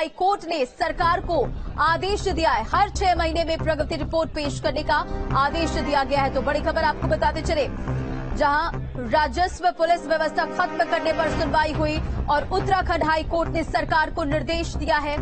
High court ने सरकार को आदेश दिया है। हर 6 महीने में प्रगति रिपोर्ट पेश करने का आदेश दिया गया है। तो बड़ी खबर आपको बताते चले, जहां राजस्व पुलिस व्यवस्था खत्म करने पर सुनवाई हुई और उत्तराखंड हाई कोर्ट ने सरकार को निर्देश दिया है,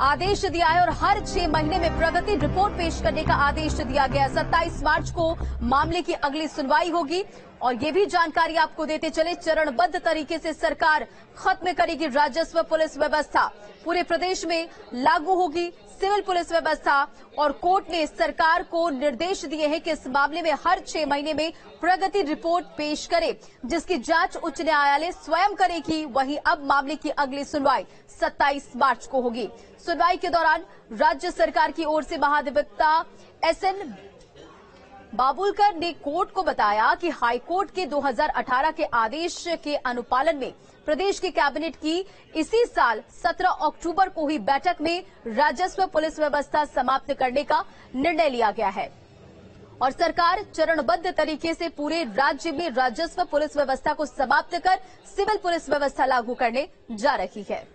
आदेश दिया है और हर 6 महीने में प्रगति रिपोर्ट पेश करने का आदेश दिया गया। 27 मार्च को मामले की अगली सुनवाई होगी और ये भी जानकारी आपको देते चले, चरणबद्ध तरीके से सरकार खत्म करेगी राजस्व पुलिस व्यवस्था, पूरे प्रदेश में लागू होगी सिविल पुलिस व्यवस्था। और कोर्ट ने सरकार को निर्देश दिए हैं कि इस मामले में हर 6 महीने में प्रगति रिपोर्ट पेश करे, जिसकी जांच उच्च न्यायालय स्वयं करेगी। वहीं अब मामले की अगली सुनवाई 27 मार्च को होगी। सुनवाई के दौरान राज्य सरकार की ओर से महाधिवक्ता SN बाबुलकर ने कोर्ट को बताया कि हाईकोर्ट के 2018 के आदेश के अनुपालन में प्रदेश की कैबिनेट की इसी साल 17 अक्टूबर को हुई बैठक में राजस्व पुलिस व्यवस्था समाप्त करने का निर्णय लिया गया है और सरकार चरणबद्ध तरीके से पूरे राज्य में राजस्व पुलिस व्यवस्था को समाप्त कर सिविल पुलिस व्यवस्था लागू करने जा रही है।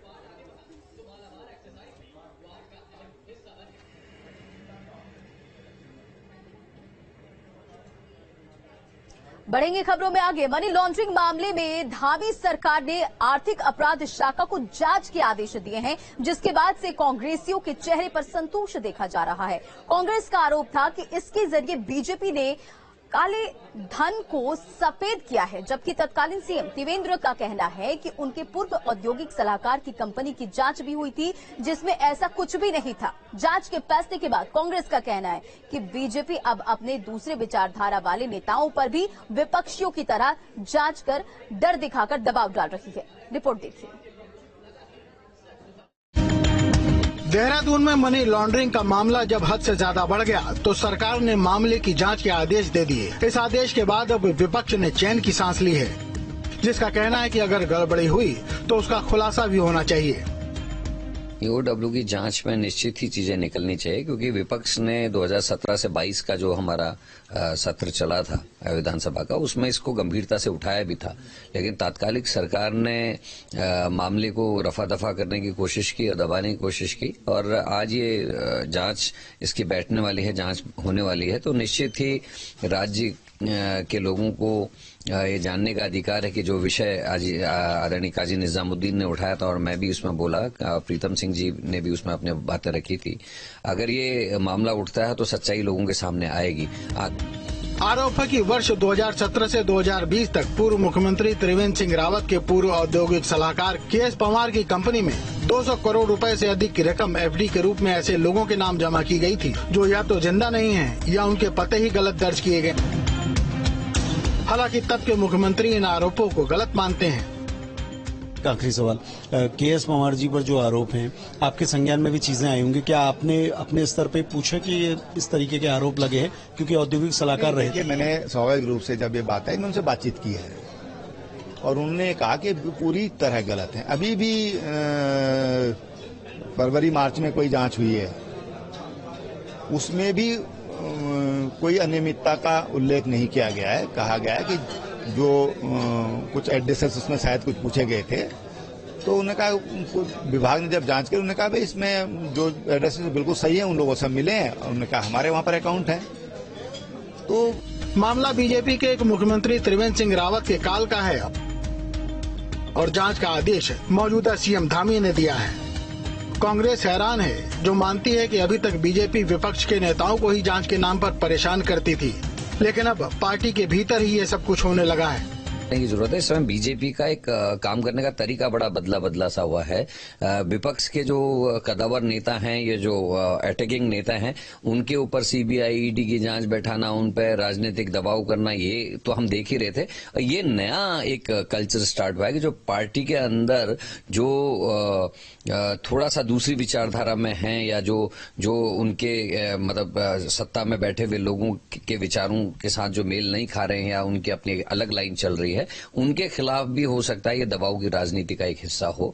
बढ़ेंगे खबरों में आगे। मनी लॉन्ड्रिंग मामले में धामी सरकार ने आर्थिक अपराध शाखा को जांच के आदेश दिए हैं, जिसके बाद से कांग्रेसियों के चेहरे पर संतोष देखा जा रहा है। कांग्रेस का आरोप था कि इसके जरिए बीजेपी ने काले धन को सफेद किया है, जबकि तत्कालीन सीएम त्रिवेंद्र का कहना है कि उनके पूर्व औद्योगिक सलाहकार की कंपनी की जांच भी हुई थी, जिसमें ऐसा कुछ भी नहीं था। जांच के फैसले के बाद कांग्रेस का कहना है कि बीजेपी अब अपने दूसरे विचारधारा वाले नेताओं पर भी विपक्षियों की तरह जांच कर डर दिखाकर दबाव डाल रही है। रिपोर्ट देखिए। देहरादून में मनी लॉन्ड्रिंग का मामला जब हद से ज्यादा बढ़ गया तो सरकार ने मामले की जांच के आदेश दे दिए। इस आदेश के बाद अब विपक्ष ने चैन की सांस ली है, जिसका कहना है कि अगर गड़बड़ी हुई तो उसका खुलासा भी होना चाहिए। ईओडब्ल्यू की जांच में निश्चित ही चीजें निकलनी चाहिए, क्योंकि विपक्ष ने 2017 से 22 का जो हमारा सत्र चला था विधानसभा का, उसमें इसको गंभीरता से उठाया भी था, लेकिन तात्कालिक सरकार ने मामले को रफा दफा करने की कोशिश की और दबाने की कोशिश की और आज ये जांच इसकी बैठने वाली है, जांच होने वाली है। तो निश्चित ही राज्य के लोगों को ये जानने का अधिकार है कि जो विषय आज आदरणीय काजी निजामुद्दीन ने उठाया था और मैं भी उसमें बोला, प्रीतम सिंह जी ने भी उसमें अपने बातें रखी थी, अगर ये मामला उठता है तो सच्चाई लोगों के सामने आएगी। आरोप है कि वर्ष 2017 से 2020 तक पूर्व मुख्यमंत्री त्रिवेंद्र सिंह रावत के पूर्व औद्योगिक सलाहकार KS पंवार की कंपनी में 200 करोड़ रुपए से अधिक की रकम FD के रूप में ऐसे लोगों के नाम जमा की गई थी जो या तो जिंदा नहीं हैं या उनके पते ही गलत दर्ज किए गए। हालांकि तब के मुख्यमंत्री इन आरोपों को गलत मानते हैं। आखिरी सवाल, KS पंवार जी पर जो आरोप हैं, आपके संज्ञान में भी चीजें आई होंगी, क्या आपने अपने स्तर पे पूछा कि ये इस तरीके के आरोप लगे हैं, क्योंकि औद्योगिक सलाहकार रहे थे? मैंने स्वाभाविक रूप से जब ये बात आई मैं उनसे बातचीत की है और उन्होंने कहा कि पूरी तरह गलत है। अभी भी फरवरी मार्च में कोई जांच हुई है, उसमें भी कोई अनियमितता का उल्लेख नहीं किया गया है। कहा गया है कि जो कुछ एड्रेसेस उसमें शायद कुछ पूछे गए थे, तो उन्होंने कहा, विभाग ने जब जांच की उन्होंने कहा भाई इसमें जो एड्रेसेस बिल्कुल सही है, उन लोगों से मिले हैं। उन्होंने कहा हमारे वहां पर अकाउंट है। तो मामला बीजेपी के एक मुख्यमंत्री त्रिवेंद्र सिंह रावत के काल का है और जांच का आदेश मौजूदा सीएम धामी ने दिया है। कांग्रेस हैरान है, जो मानती है कि अभी तक बीजेपी विपक्ष के नेताओं को ही जांच के नाम पर परेशान करती थी, लेकिन अब पार्टी के भीतर ही ये सब कुछ होने लगा है। की जरूरत है। इस समय बीजेपी का एक काम करने का तरीका बड़ा बदला सा हुआ है। विपक्ष के जो कदावर नेता हैं, ये जो अटैकिंग नेता हैं, उनके ऊपर CBI ED की जांच बैठाना, उन पर राजनीतिक दबाव करना, ये तो हम देख ही रहे थे। ये नया एक कल्चर स्टार्ट हुआ है कि जो पार्टी के अंदर जो थोड़ा सा दूसरी विचारधारा में हैं या जो उनके मतलब सत्ता में बैठे हुए लोगों के विचारों के साथ जो मेल नहीं खा रहे हैं या उनकी अपनी अलग लाइन चल रही है, उनके खिलाफ भी हो सकता है ये दबाव की राजनीति का एक हिस्सा हो।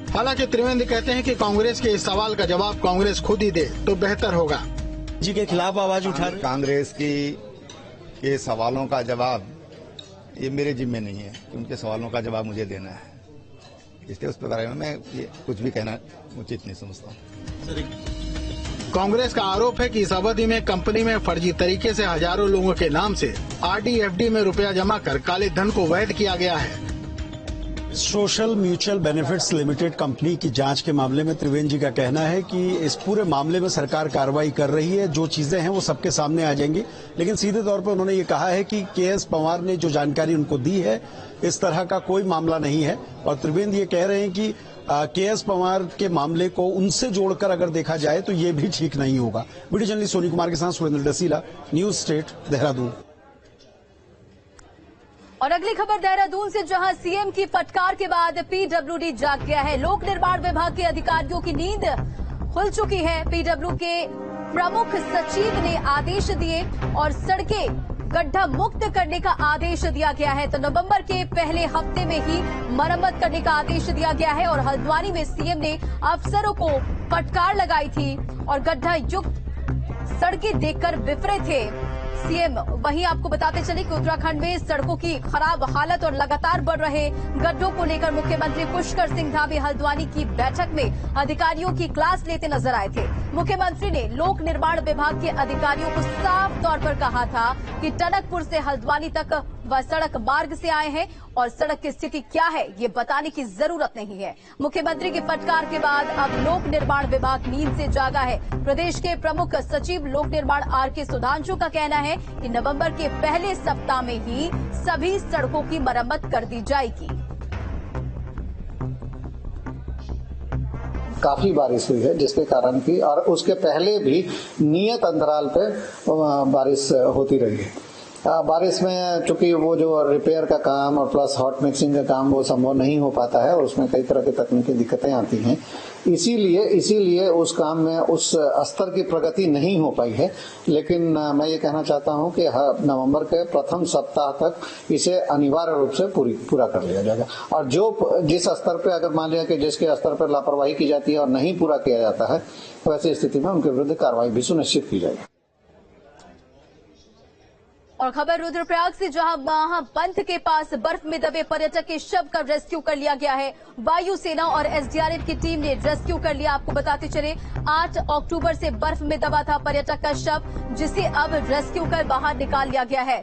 हालांकि त्रिवेंद्र कहते हैं कि कांग्रेस के इस सवाल का जवाब कांग्रेस खुद ही दे तो बेहतर होगा। जी के खिलाफ आवाज उठा रहे कांग्रेस के सवालों का जवाब ये मेरे जिम्मे नहीं है, उनके सवालों का जवाब मुझे देना है। इसलिए उस बारे में मैं ये कुछ भी कहना उचित नहीं समझता हूँ। कांग्रेस का आरोप है कि इस अवधि में कंपनी में फर्जी तरीके से हजारों लोगों के नाम से आरडी एफडी में रुपया जमा कर काले धन को वैध किया गया है। Social mutual benefits limited company की जांच के मामले में त्रिवेंद्र जी का कहना है कि इस पूरे मामले में सरकार कार्रवाई कर रही है, जो चीजें हैं वो सबके सामने आ जाएंगी। लेकिन सीधे तौर पर उन्होंने ये कहा है कि केएस पवार ने जो जानकारी उनको दी है, इस तरह का कोई मामला नहीं है। और त्रिवेंद्र ये कह रहे हैं कि केएस पवार के मामले को उनसे जोड़कर अगर देखा जाए तो ये भी ठीक नहीं होगा। वीडियो जर्नलिस्ट सोनी कुमार के साथ सुरेंद्र डसीला, न्यूज स्टेट, देहरादून। और अगली खबर देहरादून से, जहां सीएम की फटकार के बाद पीडब्ल्यूडी जाग गया है। लोक निर्माण विभाग के अधिकारियों की नींद खुल चुकी है। पीडब्ल्यू के प्रमुख सचिव ने आदेश दिए और सड़कें गड्ढा मुक्त करने का आदेश दिया गया है। तो नवंबर के पहले हफ्ते में ही मरम्मत करने का आदेश दिया गया है। और हल्द्वानी में सीएम ने अफसरों को फटकार लगाई थी और गड्ढा युक्त सड़कें देखकर विफरे थे सीएम। वहीं आपको बताते चले कि उत्तराखंड में सड़कों की खराब हालत और लगातार बढ़ रहे गड्ढों को लेकर मुख्यमंत्री पुष्कर सिंह धामी हल्द्वानी की बैठक में अधिकारियों की क्लास लेते नजर आए थे। मुख्यमंत्री ने लोक निर्माण विभाग के अधिकारियों को साफ तौर पर कहा था कि टनकपुर से हल्द्वानी तक वह सड़क मार्ग से आए हैं और सड़क की स्थिति क्या है ये बताने की जरूरत नहीं है। मुख्यमंत्री की फटकार के बाद अब लोक निर्माण विभाग नींद से जागा है। प्रदेश के प्रमुख सचिव लोक निर्माण आरके सुधांशु का कहना है कि नवंबर के पहले सप्ताह में ही सभी सड़कों की मरम्मत कर दी जाएगी। काफी बारिश हुई है जिसके कारण की, और उसके पहले भी नियत अंतराल पे बारिश होती रही है। बारिश में चूंकि वो जो रिपेयर का काम और प्लस हॉट मिक्सिंग का काम वो संभव नहीं हो पाता है और उसमें कई तरह की तकनीकी दिक्कतें आती हैं। इसीलिए उस काम में उस स्तर की प्रगति नहीं हो पाई है। लेकिन मैं ये कहना चाहता हूं कि नवंबर के प्रथम सप्ताह तक इसे अनिवार्य रूप से पूरा कर लिया जाएगा। और जिस स्तर पे अगर मान लिया कि जिसके स्तर पर लापरवाही की जाती है और नहीं पूरा किया जाता है, वैसी स्थिति में उनके विरुद्ध कार्रवाई भी सुनिश्चित की जाएगी। और खबर रुद्रप्रयाग से, जहां महापंथ के पास बर्फ में दबे पर्यटक के शव का रेस्क्यू कर लिया गया है। वायुसेना और एसडीआरएफ की टीम ने रेस्क्यू कर लिया। आपको बताते चले 8 अक्टूबर से बर्फ में दबा था पर्यटक का शव, जिसे अब रेस्क्यू कर बाहर निकाल लिया गया है।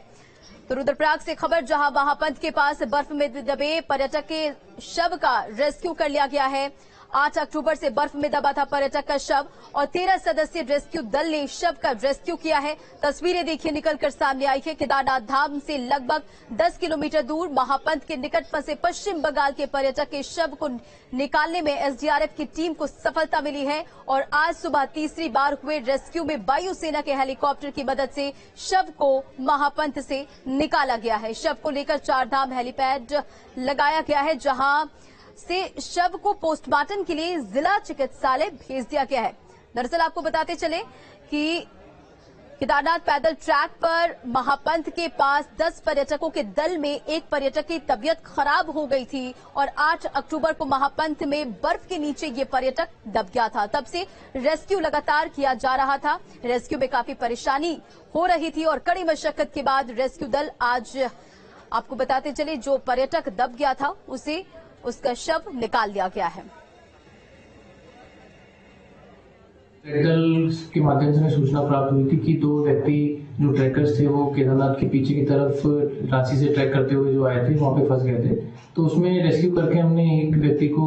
तो रुद्रप्रयाग से खबर, जहां महापंथ के पास बर्फ में दबे पर्यटक के शव का रेस्क्यू कर लिया गया है। 8 अक्टूबर से बर्फ में दबा था पर्यटक का शव और 13 सदस्यीय रेस्क्यू दल ने शव का रेस्क्यू किया है। तस्वीरें देखिए निकलकर सामने आई है। केदारनाथ धाम से लगभग 10 किलोमीटर दूर महापंथ के निकट फंसे पश्चिम बंगाल के पर्यटक के शव को निकालने में एसडीआरएफ की टीम को सफलता मिली है। और आज सुबह तीसरी बार हुए रेस्क्यू में वायुसेना के हेलीकॉप्टर की मदद से शव को महापंथ से निकाला गया है। शव को लेकर चारधाम हेलीपैड लगाया गया है, जहां से शव को पोस्टमार्टम के लिए जिला चिकित्सालय भेज दिया गया है। दरअसल आपको बताते चले कि केदारनाथ पैदल ट्रैक पर महापंथ के पास 10 पर्यटकों के दल में एक पर्यटक की तबीयत खराब हो गई थी और 8 अक्टूबर को महापंथ में बर्फ के नीचे ये पर्यटक दब गया था। तब से रेस्क्यू लगातार किया जा रहा था। रेस्क्यू में काफी परेशानी हो रही थी और कड़ी मशक्कत के बाद रेस्क्यू दल आज, आपको बताते चले, जो पर्यटक दब गया था उसका शव निकाल लिया गया है। ट्रैकर्स के माध्यम से सूचना प्राप्त हुई थी कि 2 व्यक्ति जो ट्रैकर्स थे वो केदारनाथ के पीछे की तरफ रांची से ट्रैक करते हुए जो आए थे वहां पे फंस गए थे। तो उसमें रेस्क्यू करके हमने एक व्यक्ति को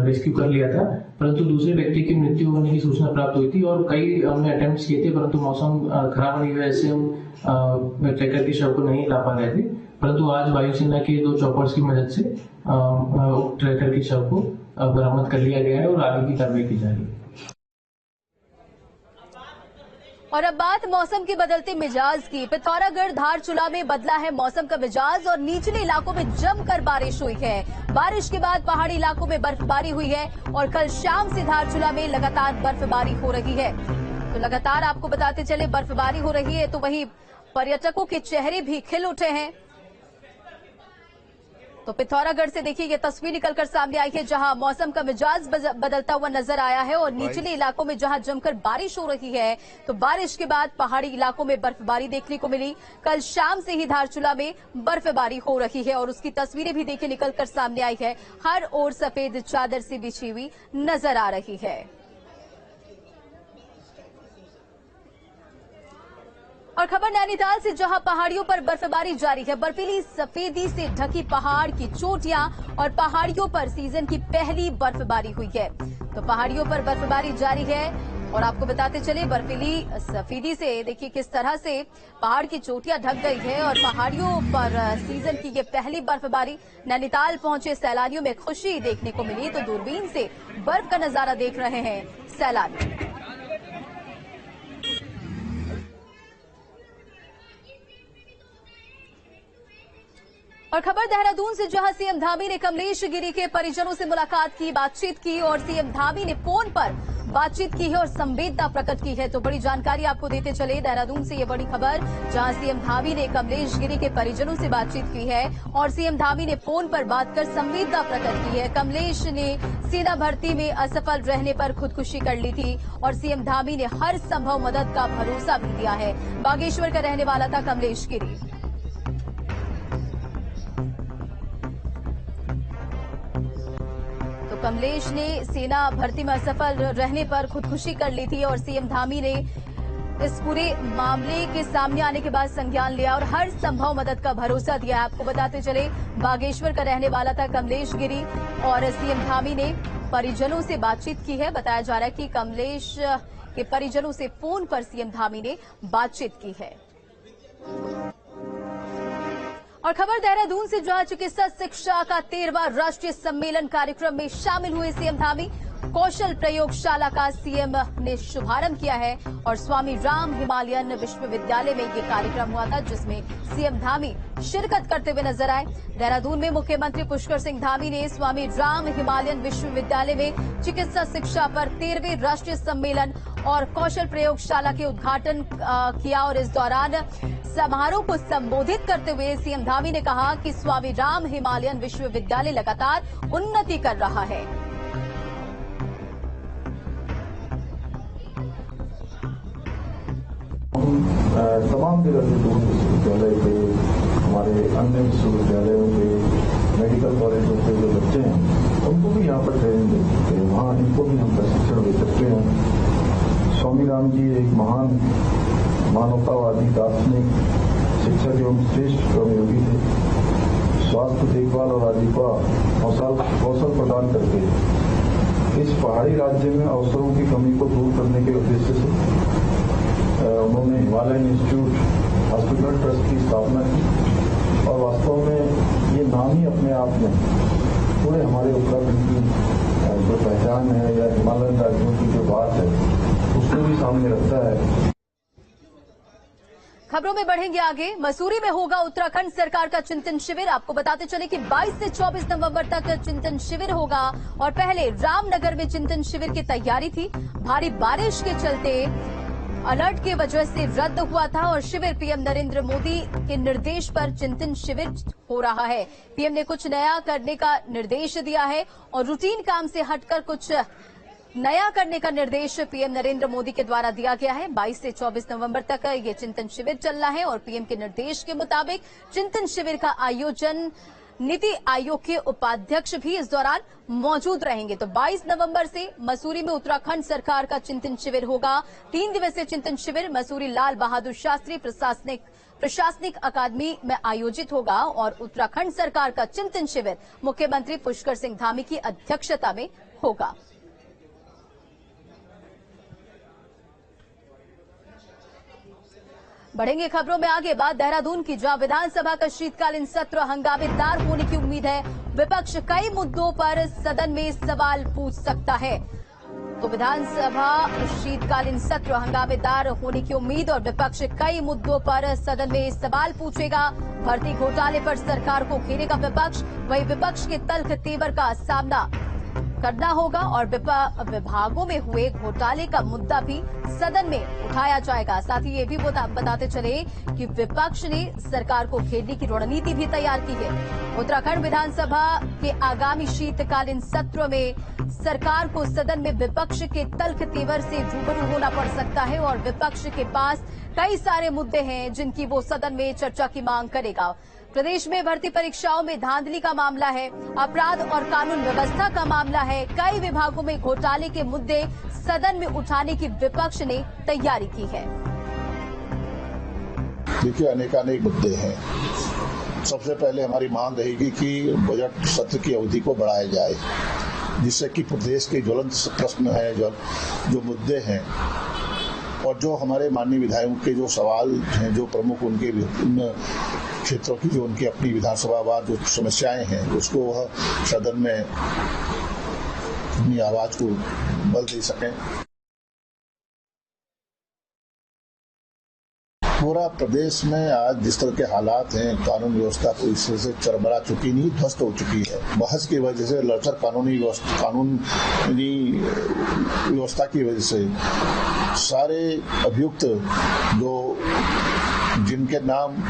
रेस्क्यू कर लिया था, परंतु दूसरे व्यक्ति की मृत्यु होने की सूचना प्राप्त हुई थी और कई हमने अटेम्प्ट किए थे, परंतु मौसम खराब होने की वजह से हम ट्रैकर के शव को नहीं ला पा रहे थे। परंतु आज वायुसेना के 2 चॉपर्स की मदद से ट्रैकर के शव को बरामद कर लिया गया है और आगे की कार्रवाई की जा रही है। और अब बात मौसम के बदलते मिजाज की। पिथौरागढ़ धारचूला में बदला है मौसम का मिजाज और निचले इलाकों में जमकर बारिश हुई है। बारिश के बाद पहाड़ी इलाकों में बर्फबारी हुई है और कल शाम से धारचूला में लगातार बर्फबारी हो रही है। तो लगातार आपको बताते चले बर्फबारी हो रही है, तो वहीं पर्यटकों के चेहरे भी खिल उठे हैं। तो पिथौरागढ़ से देखिए ये तस्वीर निकलकर सामने आई है, जहां मौसम का मिजाज बदलता हुआ नजर आया है और निचले इलाकों में जहां जमकर बारिश हो रही है, तो बारिश के बाद पहाड़ी इलाकों में बर्फबारी देखने को मिली। कल शाम से ही धारचूला में बर्फबारी हो रही है और उसकी तस्वीरें भी देखिए निकलकर सामने आई है। हर ओर सफेद चादर सी बिछी हुई नजर आ रही है। और खबर नैनीताल से, जहां पहाड़ियों पर बर्फबारी जारी है। बर्फीली सफेदी से ढकी पहाड़ की चोटियां और पहाड़ियों पर सीजन की पहली बर्फबारी हुई है। तो पहाड़ियों पर बर्फबारी जारी है और आपको बताते चले, बर्फीली सफेदी से देखिए किस तरह से पहाड़ की चोटियां ढक गई है और पहाड़ियों पर सीजन की ये पहली बर्फबारी। नैनीताल पहुंचे सैलानियों में खुशी देखने को मिली, तो दूरबीन से बर्फ का नजारा देख रहे हैं सैलानी। और खबर देहरादून से, जहां सीएम धामी ने कमलेश गिरी के परिजनों से मुलाकात की, बातचीत की और सीएम धामी ने फोन पर बातचीत की है और संवेदना प्रकट की है। तो बड़ी जानकारी आपको देते चले देहरादून से ये बड़ी खबर, जहां सीएम धामी ने कमलेश गिरी के परिजनों से बातचीत की है और सीएम धामी ने फोन पर बात कर संवेदना प्रकट की है। कमलेश ने सेना भर्ती में असफल रहने पर खुदकुशी कर ली थी और सीएम धामी ने हर संभव मदद का भरोसा भी दिया है। बागेश्वर का रहने वाला था कमलेश गिरी। कमलेश ने सेना भर्ती में असफल रहने पर खुदकुशी कर ली थी और सीएम धामी ने इस पूरे मामले के सामने आने के बाद संज्ञान लिया और हर संभव मदद का भरोसा दिया। आपको बताते चले, बागेश्वर का रहने वाला था कमलेश गिरी और सीएम धामी ने परिजनों से बातचीत की है। बताया जा रहा है कि कमलेश के परिजनों से फोन पर सीएम धामी ने बातचीत की है। और खबर देहरादून से, जहां चिकित्सा शिक्षा का 13वां राष्ट्रीय सम्मेलन कार्यक्रम में शामिल हुए सीएम धामी। कौशल प्रयोगशाला का सीएम ने शुभारंभ किया है और स्वामी राम हिमालयन विश्वविद्यालय में ये कार्यक्रम हुआ था, जिसमें सीएम धामी शिरकत करते हुए नजर आए। देहरादून में मुख्यमंत्री पुष्कर सिंह धामी ने स्वामी राम हिमालयन विश्वविद्यालय में चिकित्सा शिक्षा पर 13वें राष्ट्रीय सम्मेलन और कौशल प्रयोगशाला के उद्घाटन किया और इस दौरान समारोह को संबोधित करते हुए सीएम धामी ने कहा कि स्वामी राम हिमालयन विश्वविद्यालय लगातार उन्नति कर रहा है। तमाम जगह से दूर विश्वविद्यालय के, हमारे अन्य विश्वविद्यालयों के, मेडिकल कॉलेजों के जो बच्चे हैं उनको भी यहाँ पर ट्रेनिंग दे सकते हैं, वहाँ इनको भी हम प्रशिक्षण दे सकते हैं। स्वामी राम जी एक महान मानवतावादी दार्शनिक शिक्षक एवं श्रेष्ठ कर्मयोगी थे। स्वास्थ्य देखभाल और आजीविका कौशल प्रदान करके इस पहाड़ी राज्य में अवसरों की कमी को दूर करने के उद्देश्य से उन्होंने हिमालयन इंस्टीट्यूट हॉस्पिटल ट्रस्ट की स्थापना की और वास्तव में ये नाम ही अपने आप में पूरे हमारे उत्तराखंड की जो पहचान है या हिमालयन राज्यों की जो बात है उसको भी सामने रखता है। खबरों में बढ़ेंगे आगे। मसूरी में होगा उत्तराखंड सरकार का चिंतन शिविर। आपको बताते चले कि 22 से 24 नवंबर तक चिंतन शिविर होगा और पहले रामनगर में चिंतन शिविर की तैयारी थी। भारी बारिश के चलते अलर्ट की वजह से रद्द हुआ था और शिविर पीएम नरेंद्र मोदी के निर्देश पर चिंतन शिविर हो रहा है। पीएम ने कुछ नया करने का निर्देश दिया है और रूटीन काम से हटकर कुछ नया करने का निर्देश पीएम नरेंद्र मोदी के द्वारा दिया गया है। 22 से 24 नवंबर तक ये चिंतन शिविर चलना है और पीएम के निर्देश के मुताबिक चिंतन शिविर का आयोजन नीति आयोग के उपाध्यक्ष भी इस दौरान मौजूद रहेंगे। तो 22 नवंबर से मसूरी में उत्तराखंड सरकार का चिंतन शिविर होगा। 3 दिवसीय चिंतन शिविर मसूरी लाल बहादुर शास्त्री प्रशासनिक अकादमी में आयोजित होगा और उत्तराखंड सरकार का चिंतन शिविर मुख्यमंत्री पुष्कर सिंह धामी की अध्यक्षता में होगा। बढ़ेंगे खबरों में आगे। बात देहरादून की, जहां विधानसभा का शीतकालीन सत्र हंगामेदार होने की उम्मीद है। विपक्ष कई मुद्दों पर सदन में सवाल पूछ सकता है। तो विधानसभा शीतकालीन सत्र हंगामेदार होने की उम्मीद और विपक्ष कई मुद्दों पर सदन में सवाल पूछेगा। भर्ती घोटाले पर सरकार को घेरेगा विपक्ष। वहीं विपक्ष के तल्ख तेवर का सामना करना होगा और विभागों में हुए घोटाले का मुद्दा भी सदन में उठाया जाएगा। साथ ही ये भी बताते चले कि विपक्ष ने सरकार को घेरने की रणनीति भी तैयार की है। उत्तराखंड विधानसभा के आगामी शीतकालीन सत्र में सरकार को सदन में विपक्ष के तल्ख तेवर से रूबरू होना पड़ सकता है और विपक्ष के पास कई सारे मुद्दे हैं जिनकी वो सदन में चर्चा की मांग करेगा। प्रदेश में भर्ती परीक्षाओं में धांधली का मामला है, अपराध और कानून व्यवस्था का मामला है, कई विभागों में घोटाले के मुद्दे सदन में उठाने की विपक्ष ने तैयारी की है। देखिए, अनेकानेक मुद्दे हैं। सबसे पहले हमारी मांग रहेगी कि बजट सत्र की अवधि को बढ़ाया जाए, जिससे कि प्रदेश के ज्वलंत प्रश्न है, जो मुद्दे हैं और जो हमारे माननीय विधायकों के जो सवाल हैं, जो प्रमुख उनके विभिन्न क्षेत्रों की जो उनकी अपनी विधानसभावार जो समस्याएं हैं, उसको वह सदन में अपनी आवाज को बल दे सकें। पूरा प्रदेश में आज जिस तरह के हालात हैं, कानून व्यवस्था को इस तरह से चरमरा चुकी, नहीं ध्वस्त हो चुकी है। बहस की वजह से, लचर कानूनी व्यवस्था की वजह से सारे अभियुक्त जो जिनके नाम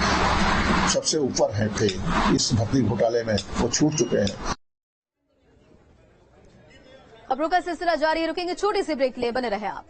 सबसे ऊपर हैं थे इस भर्ती घोटाले में, वो छूट चुके हैं। खबरों का सिलसिला जारी, रुकेंगे छोटी सी ब्रेक ले, बने रहे आप।